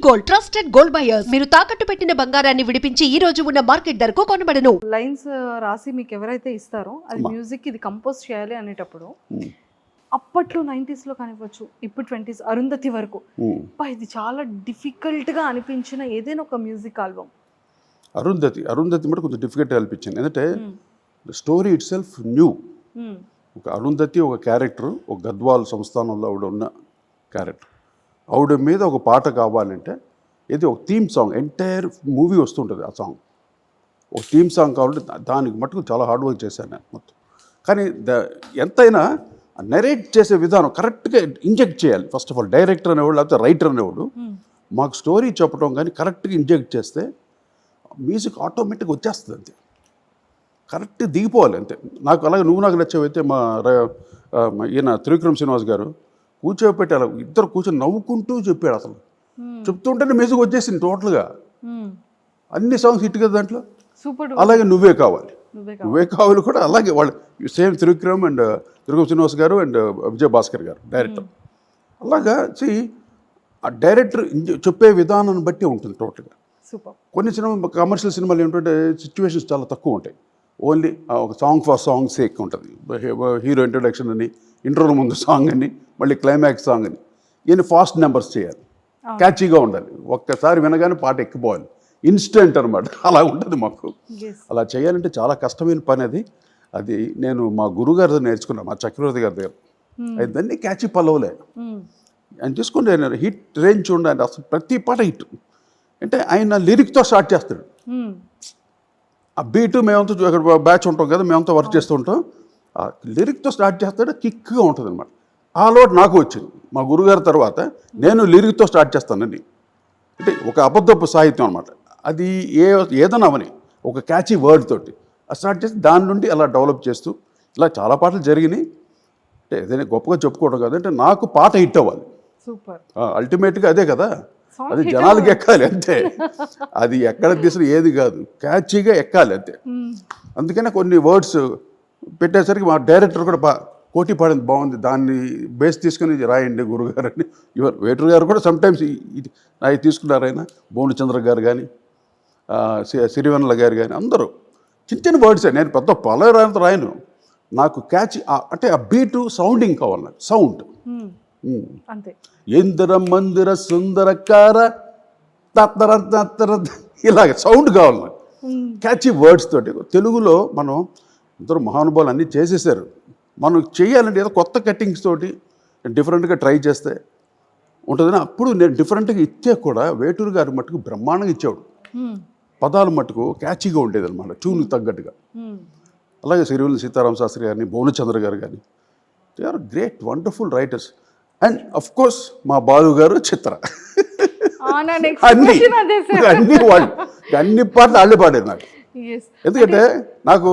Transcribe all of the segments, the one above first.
Gold, trusted gold buyers. మీరు తాకట్టు పెట్టిన బంగారాన్ని విడిపించి ఈ రోజు ఉన్న మార్కెట్ ధరకు కొనబడను. లైన్స్ రాసి మీకు ఎవరైతే ఇస్తారో అది మ్యూజిక్ ఇది కంపోజ్ చేయాలి అనేటప్పుడు అప్పట్లో 90s లో కానివ్వచ్చు, ఇప్పుడు 20s అరుంధతి వరకు ఇది చాలా డిఫికల్ట్ గా అనిపించిన ఏదైనా ఒక మ్యూజిక్ ఆల్బమ్. అరుంధతి కూడా కొంచెం డిఫికల్ట్ అనిపించింది. ఎందుకంటే స్టోరీ ఇట్ సెల్ఫ్ న్యూ. ఒక అరుంధతి ఒక క్యారెక్టర్, ఒక గద్వాల్ సంస్థానంలో ఆవిడ ఉన్న క్యారెక్టర్. ఆవిడ మీద ఒక పాట కావాలంటే ఇది ఒక థీమ్ సాంగ్, ఎంటైర్ మూవీ వస్తుంటుంది ఆ సాంగ్. ఒక థీమ్ సాంగ్ కావాలంటే దానికి మటుకు చాలా హార్డ్ వర్క్ చేశాను నేను మొత్తం. కానీ ఎంతైనా నెరేట్ చేసే విధానం కరెక్ట్గా ఇంజెక్ట్ చేయాలి. ఫస్ట్ ఆఫ్ ఆల్ డైరెక్టర్ అనేవాడు లేకపోతే రైటర్ అనేవాడు మాకు స్టోరీ చెప్పడం కానీ కరెక్ట్గా ఇంజెక్ట్ చేస్తే మ్యూజిక్ ఆటోమేటిక్గా వచ్చేస్తుంది. అంతే కరెక్ట్ దిగిపోవాలి అంతే. నాకు అలాగే నువ్వు నాకు నచ్చేవైతే మా ఈయన త్రివిక్రమ్ శ్రీనివాస్ గారు కూర్చోబెట్టి అలా ఇద్దరు కూర్చొని నవ్వుకుంటూ చెప్పాడు. అసలు చెప్తుంటేనే మ్యూజిక్ వచ్చేసింది టోటల్గా. అన్ని సాంగ్స్ హిట్ కదా దాంట్లో. అలాగే నువ్వే కావాలి కూడా అలాగే వాళ్ళు సేమ్ త్రివిక్రమ్ అండ్ త్రివిక్రమ్ శ్రీనివాస్ గారు అండ్ విజయ్ భాస్కర్ గారు డైరెక్టర్. అలాగా ఆ డైరెక్టర్ చెప్పే విధానాన్ని బట్టి ఉంటుంది టోటల్గా. కొన్ని సినిమా కమర్షియల్ సినిమాలు ఏంటంటే సిచ్యువేషన్స్ చాలా తక్కువ ఉంటాయి. ఓన్లీ ఒక సాంగ్ ఫర్ సాంగ్ సేక్ ఉంటుంది. హీరో ఇంట్రొడక్షన్ అని, ఇంట్రోల ముందు సాంగ్ అని, మళ్ళీ క్లైమాక్స్ సాంగ్ అని. ఈయన ఫాస్ట్ నెంబర్స్ చేయాలి, క్యాచీగా ఉండాలి, ఒక్కసారి వినగానే పాట ఎక్కిపోవాలి, ఇన్స్టెంట్ అనమాట. అలా ఉంటుంది మాకు. అలా చేయాలంటే చాలా కష్టమైన పని అది. అది నేను మా గురుగారితో నేర్చుకున్నాను, మా చక్రవర్తి గారి దగ్గర. దాన్ని క్యాచీ పల్లవులే ఆయన తీసుకుంటే హిట్ రేంజ్ చూడండి. అసలు ప్రతి పాట హిట్. అంటే ఆయన లిరిక్తో స్టార్ట్ చేస్తాడు. ఆ బీటు మేమంతా అక్కడ బ్యాచ్ ఉంటాం కదా, మేమంతా వర్క్ చేస్తూ ఉంటాం. ఆ లిరిక్తో స్టార్ట్ చేస్తాడు, కిక్గా ఉంటుంది అనమాట. ఆ అలవాటు నాకు వచ్చింది. మా గురుగారి తర్వాత నేను లిరిక్తో స్టార్ట్ చేస్తానండి. అంటే ఒక అబద్ధపు సాహిత్యం అనమాట. అది ఏదైనా అవని ఒక క్యాచీ వర్డ్ తోటి స్టార్ట్ చేసి దాని నుండి అలా డెవలప్ చేస్తూ ఇలా చాలా పాటలు జరిగినాయి. అంటే ఏదైనా గొప్పగా చెప్పుకోవడం కాదు, అంటే నాకు పాట హిట్ అవ్వాలి. అల్టిమేట్గా అదే కదా, అది జనాలకి ఎక్కాలి అంతే. అది ఎక్కడ తీసిన ఏది కాదు, క్యాచీగా ఎక్కాలి అంతే. అందుకనే కొన్ని వర్డ్స్ పెట్టేసరికి మా డైరెక్టర్ కూడా కోటి పాడింది బాగుంది, దాన్ని బేస్ తీసుకుని రాయండి గురుగారు అని. వేటూరు గారు కూడా సమ్టైమ్స్ అవి తీసుకున్నారు. ఆయన భువనచంద్ర గారు కానీ సిరివెన్నెల గారు కానీ అందరూ చిన్న చిన్న వర్డ్సే. నేను పెద్ద పలరాంత రాయను. నాకు క్యాచ్ అంటే ఆ బీటు సౌండింగ్ కావాలి నాకు, సౌండ్. ఎందర మందిర సుందరకార తత్తర ఇలాగ సౌండ్ కావాలి నాకు, క్యాచీ వర్డ్స్ తోటి. తెలుగులో మనం అందరూ మహానుభావులు అన్నీ చేసేసారు. మనం చేయాలంటే ఏదో కొత్త కట్టింగ్స్ తోటి డిఫరెంట్గా ట్రై చేస్తే ఉంటుందని. అప్పుడు నేను డిఫరెంట్గా ఇచ్చే కూడా వేటూరు గారి మట్టుకు బ్రహ్మాండంగా ఇచ్చేవాడు. పదాలు మట్టుకు క్యాచీగా ఉండేది అనమాట, ట్యూన్కి తగ్గట్టుగా. అలాగే సిరివెన్నెల సీతారామ శాస్త్రి గారిని, భువనచంద్ర గారు కానీ, they are great wonderful writers. And of course మా బాలు గారు, చిత్ర, అన్ని పాటలు వాళ్ళే పాడారు నాకు. ఎందుకంటే నాకు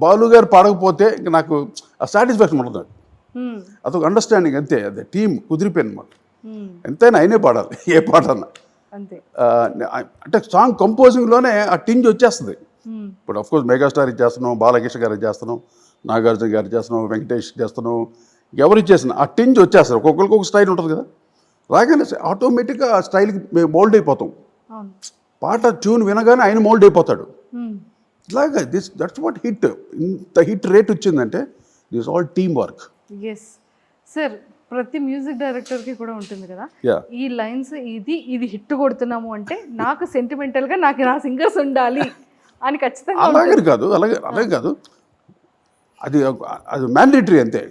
బాలు గారు పాడకపోతే ఇంకా నాకు ఆ సాటిస్ఫాక్షన్ ఉంటుంది. అదొక అండర్స్టాండింగ్ అంతే. అదే టీం కుదిరిపోయింది మాకు. ఎంతైనా అయినే పాడాలి ఏ పాట అన్నా. అంటే సాంగ్ కంపోజింగ్లోనే ఆ టింజ్ వచ్చేస్తుంది. ఇప్పుడు అఫ్కోర్స్ మెగాస్టార్ చేస్తున్నాం, బాలకృష్ణ గారు చేస్తున్నాం, నాగార్జున గారు చేస్తున్నాం, వెంకటేష్ చేస్తున్నాం, ఎవరు చేసిన ఆ టింజ్ వచ్చేస్తారు. ఒక్కొక్కరికి ఒక స్టైల్ ఉంటుంది కదా. రాగానే ఆటోమేటిక్గా ఆ స్టైల్కి మేము మోల్డ్ అయిపోతాం. పాట ట్యూన్ వినగానే ఆయన మోల్డ్ అయిపోతాడు. ఇలాగా దట్స్ వాట్ హిట్. ఇంత హిట్ రేట్ వచ్చిందంటే this all team work. Sir ప్రతి మ్యూజిక్ డైరెక్టర్కి కూడా ఉంటుంది కదా, ఈ లైన్స్ ఇది హిట్ కొడుతున్నాము అంటే నాకు సెంటిమెంటల్గా నాకు నా సింగర్స్ ఉండాలి అని ఖచ్చితంగా. అలాగే కాదు, అది మ్యాండేటరీ అంతే.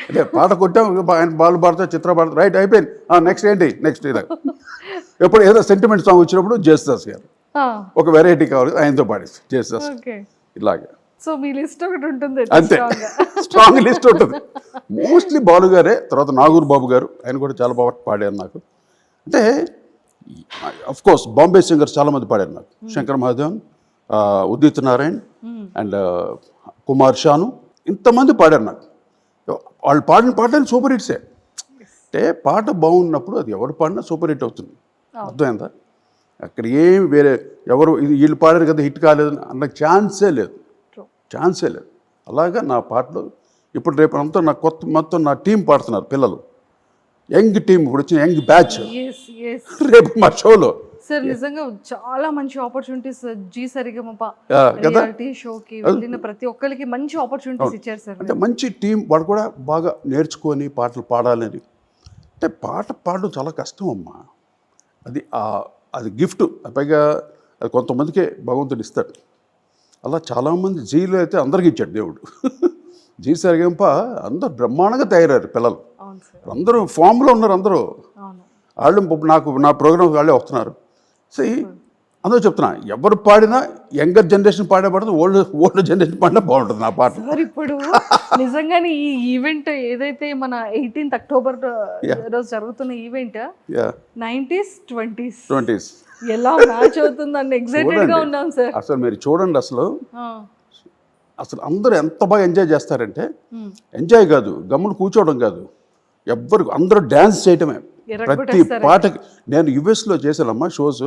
అంటే పాట కొట్టాం, బాలు పాడతా, చిత్ర పాడతా, రైట్ అయిపోయింది, నెక్స్ట్ ఏంటి నెక్స్ట్. ఇలా ఎప్పుడు ఏదో సెంటిమెంట్ సాంగ్ వచ్చినప్పుడు జేసుదాస్ గారు ఒక వెరైటీ కావాలి, ఆయనతో పాడేసి జేసుదాస్ ఇలాగే. సో మీ లిస్ట్ ఒకటి ఉంటుంది అంతే, స్ట్రాంగ్ లిస్ట్ ఉంటుంది. మోస్ట్లీ బాలు గారే, తర్వాత నాగూర్ బాబు గారు, ఆయన కూడా చాలా బాగా పాడారు నాకు. అంటే అఫ్ కోర్స్ బాంబే సింగర్స్ చాలామంది పాడారు నాకు. శంకర్ మహాదేవన్, ఉదిత్ నారాయణ్ అండ్ కుమార్ షాను, ఇంతమంది పాడారు నాకు. వాళ్ళు పాడిన పాటలు సూపర్ హిట్సే. అంటే పాట బాగున్నప్పుడు అది ఎవరు పాడినా సూపర్ హిట్ అవుతుంది. అర్థమైందా? అక్కడ ఏమి వేరే ఎవరు వీళ్ళు పాడారు కదా హిట్ కాలేదు అన్న ఛాన్సే లేదు. అలాగా నా పాటలు ఇప్పుడు రేపు అంతా నా మొత్తం నా టీం పాడుతున్నారు పిల్లలు. యంగ్ టీం ఇప్పుడు వచ్చిన యంగ్ బ్యాచ్ ఎస్ ఎస్ రేపు మా షోలో సార్ నిజంగా చాలా మంచి ఆపర్చునిటీస్ జీ సరిగమప కదా? రియాలిటీ షోకి వెళ్ళిన ప్రతి ఒక్కరికి మంచి ఆపర్చునిటీస్ ఇచ్చారు సార్. అంటే మంచి టీం వాడు కూడా బాగా నేర్చుకొని పాటలు పాడాలని. అంటే పాట పాడడం చాలా కష్టం అమ్మా. అది గిఫ్ట్. పైగా అది కొంతమందికే భగవంతుడు ఇస్తాడు. అలా చాలామంది జీలో అయితే అందరికీ ఇచ్చాడు దేవుడు. జీ సరిగంప అందరూ బ్రహ్మాండంగా తయారయ్యారు పిల్లలు. అవును సార్, అందరూ ఫామ్లో ఉన్నారు. అందరూ అవును. వాళ్ళు నా ప్రోగ్రామ్ వాళ్ళే వస్తున్నారు. సో అందరూ చెప్తున్నా, ఎవరు పాడినా యంగర్ జనరేషన్ పాడే పడుతుంది, ఓల్డ్ జనరేషన్ పాడినా బాగుంటుంది నా పాట. సార్ ఇప్పుడు నిజంగానే ఈ ఈవెంట్ ఏదైతే మన 18th అక్టోబర్ రోజు జరుగుతున్న ఈవెంట్ 90s 20s ఎలా మ్యాచ్ అవుతుందని ఎక్సైటెడ్ గా ఉన్నాం సార్. అసలు మీరు చూడండి, అసలు అందరూ ఎంత బాగా ఎంజాయ్ చేస్తారంటే, ఎంజాయ్ కాదు, గమ్మును కూర్చోవడం కాదు, అందరూ డ్యాన్స్ చేయటమే. ప్రతి పాటకి నేను యుఎస్లో చేశానమ్మా షోస్.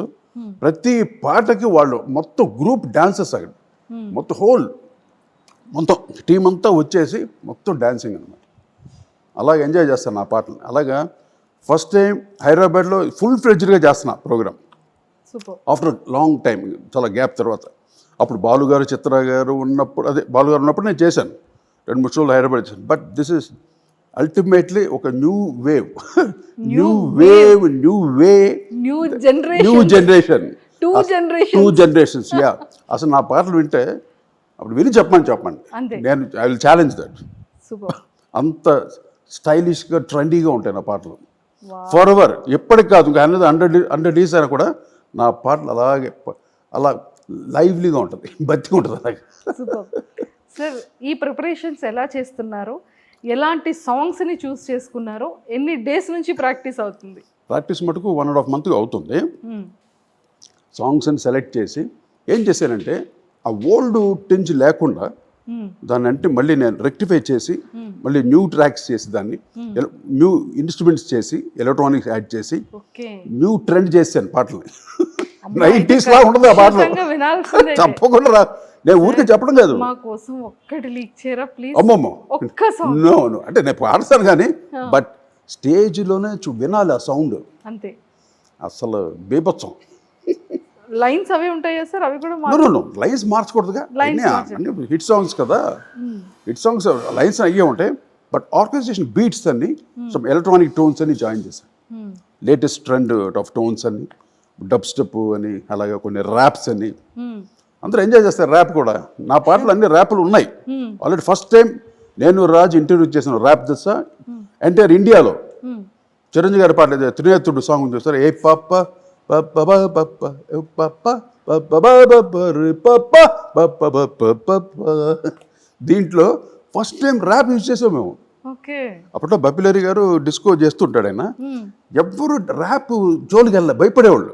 ప్రతి పాటకి వాళ్ళు మొత్తం గ్రూప్ డాన్సెస్ అక్కడ, మొత్తం టీం అంతా వచ్చేసి మొత్తం డాన్సింగ్ అనమాట. అలాగ ఎంజాయ్ చేస్తాను ఆ పాటలు. అలాగా ఫస్ట్ టైం హైదరాబాద్లో ఫుల్ ఫ్లెడ్జ్డ్గా చేస్తున్నా ప్రోగ్రామ్ ఆఫ్టర్ లాంగ్ టైం, చాలా గ్యాప్ తర్వాత. అప్పుడు బాలుగారు, చిత్ర గారు ఉన్నప్పుడు, బాలుగారు ఉన్నప్పుడు నేను చేశాను 2-3 షోలు హైదరాబాద్ చేశాను. బట్ దిస్ ఇస్ అల్టిమేట్లీ ఒక new generation, two generations. Yeah, అసలు నా పాటలు వింటే అప్పుడు విని చెప్పండి నేను ఐ విల్ ఛాలెంజ్ దట్. అంత స్టైలిష్గా ట్రెండీగా ఉంటాయి నా పాటలు ఫర్ ఎవర్, ఎప్పటికి కాదు. ఇంకా అనేది 100 డేస్ అయినా కూడా నా పాటలు అలాగే అలా లైవ్లీగా ఉంటుంది, బతిగా ఉంటుంది అలాగే. సార్ ఈ ప్రిపరేషన్స్ ఎలా చేస్తున్నారు? ఎలాంటి సాంగ్స్ని చూస్ చేసుకున్నారు? ఎన్ని డేస్ నుంచి ప్రాక్టీస్ అవుతుంది? ప్రాక్టీస్ మటుకు 1.5 month అవుతుంది. సాంగ్స్ని సెలెక్ట్ చేసి ఏం చేశానంటే, ఆ ఓల్డ్ టింజ్ లేకుండా దాన్ని అంటే మళ్ళీ నేను రెక్టిఫై చేసి, మళ్ళీ న్యూ ట్రాక్స్ చేసి, దాన్ని న్యూ ఇన్స్ట్రుమెంట్స్ చేసి, ఎలక్ట్రానిక్స్ యాడ్ చేసి, న్యూ ట్రెండ్ చేశాను పాటల్ని. 90s లా ఉండదు ఆ పాటలు, తప్పకుండా రా. నేను ఊరికే చెప్పడం కాదు, అమ్మమ్మ నో అంటే నేను పాడతాను కానీ, బట్ స్టేజ్లోనే వినాలి ఆ సౌండ్. అంతే, అసలు బీభత్సం. లైన్స్ అవి ఉంటాయా సార్? అవి కూడా లైన్స్ మార్చకూడదుగా, హిట్ సాంగ్స్ కదా, హిట్ సాంగ్స్ లైన్స్ అయ్యే ఉంటాయి. బట్ ఆర్కెస్ట్రేషన్ బీట్స్ అన్ని, సమ్ ఎలక్ట్రానిక్ టోన్స్ అన్ని జాయిన్ చేశాను. లేటెస్ట్ ట్రెండ్ ఆఫ్ టోన్స్ అని, డబ్ స్టెప్ అని, అలాగే కొన్ని ర్యాప్స్ అని. అందరూ ఎంజాయ్ చేస్తారు ర్యాప్ కూడా. నా పాటలు అన్ని ర్యాపులు ఉన్నాయి ఆల్రెడీ. ఫస్ట్ టైం నేను రాజు ఇంటర్వ్యూ చేసిన ర్యాప్ దశ ఎంటైర్ ఇండియాలో. చిరంజీవి గారి పాటలు త్రినేత్రుడు సాంగ్ చూస్తారు, ఏ పాప దీంట్లో ఫస్ట్ టైం ర్యాప్ యూజ్ చేసాం మేము. అప్పట్లో బపిలరి గారు డిస్కో చేస్తుంటాడు ఆయన. ఎవ్వరు ర్యాప్ జోలికి వెళ్ళలే, భయపడేవాళ్ళు.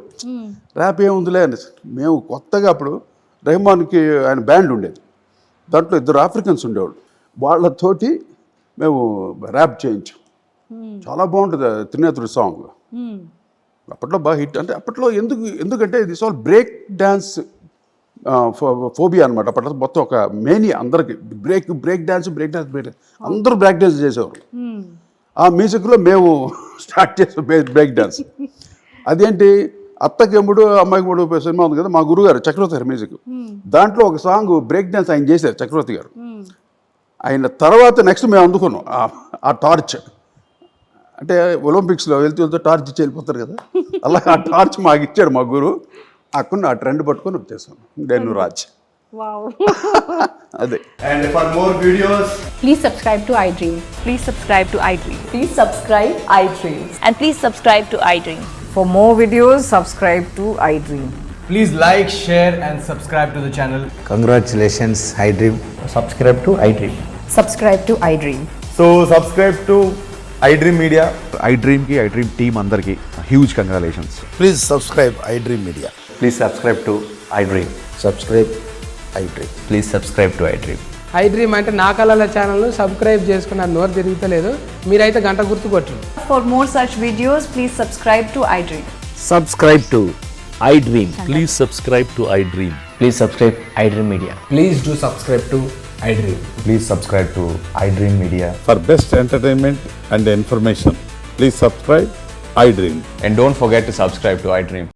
ర్యాప్ ఏముందిలే అని. మేము కొత్తగా అప్పుడు రెహమాన్కి ఆయన బ్యాండ్ ఉండేది, దాంట్లో 2 ఆఫ్రికన్స్ ఉండేవాళ్ళు. వాళ్ళతోటి మేము ర్యాప్ చేయించాం. చాలా బాగుంటుంది త్రినేత్రుడి సాంగ్. అప్పట్లో బాగా హిట్. అంటే అప్పట్లో ఎందుకంటే this all break dance phobia అనమాట. అప్పట్లో మొత్తం ఒక మేనియా అందరికి, బ్రేక్ డ్యాన్స్ అందరూ బ్రేక్ డ్యాన్స్ చేసేవారు. ఆ మ్యూజిక్లో మేము స్టార్ట్ చేసాం బ్రేక్ డ్యాన్స్. అదేంటి, అత్తకెమ్ముడు అమ్మాయికెమ్ముడు సినిమా ఉంది కదా, మా గురుగారు చక్రవర్తి గారు మ్యూజిక్, దాంట్లో ఒక సాంగ్ బ్రేక్ డ్యాన్స్ ఆయన చేశారు చక్రవర్తి గారు. ఆయన తర్వాత నెక్స్ట్ మేము అందుకున్నాం ఆ టార్చ్. అంటే ఒలింపిక్స్లో వెళ్తూ టార్చ్ ఇచ్చి వెళ్ళిపోతారు కదా, అలా ఆ టార్చ్ మాకు ఇచ్చాడు మా గురువు. అక్కడ ఆ ట్రెండ్ పట్టుకొని వచ్చేసాను నేను రాజ్. అదే. And for more videos, please subscribe to iDream. Please subscribe to iDream. Please subscribe iDream. And please subscribe to iDream. For more videos, subscribe to iDream. please like, share and subscribe to the channel. Congratulations, iDream. Subscribe to iDream. Subscribe to iDream. So subscribe to iDream Media. iDream ki iDream team andarki huge congratulations. Please subscribe iDream Media. Please subscribe to iDream. Subscribe iDream. Please subscribe to iDream. iDream అంటే నా కళల ఛానల్ను subscribe చేసుకున్న నోరు తిరుగుతలేదు, మీరైతే గంట గుర్తు కొట్టండి. For more such videos, please subscribe to iDream. Subscribe to iDream. Please subscribe to iDream. Please subscribe iDream Media. Please do subscribe to iDream. Please subscribe to iDream Media. For best entertainment and information, Please subscribe iDream. And don't forget to subscribe to iDream.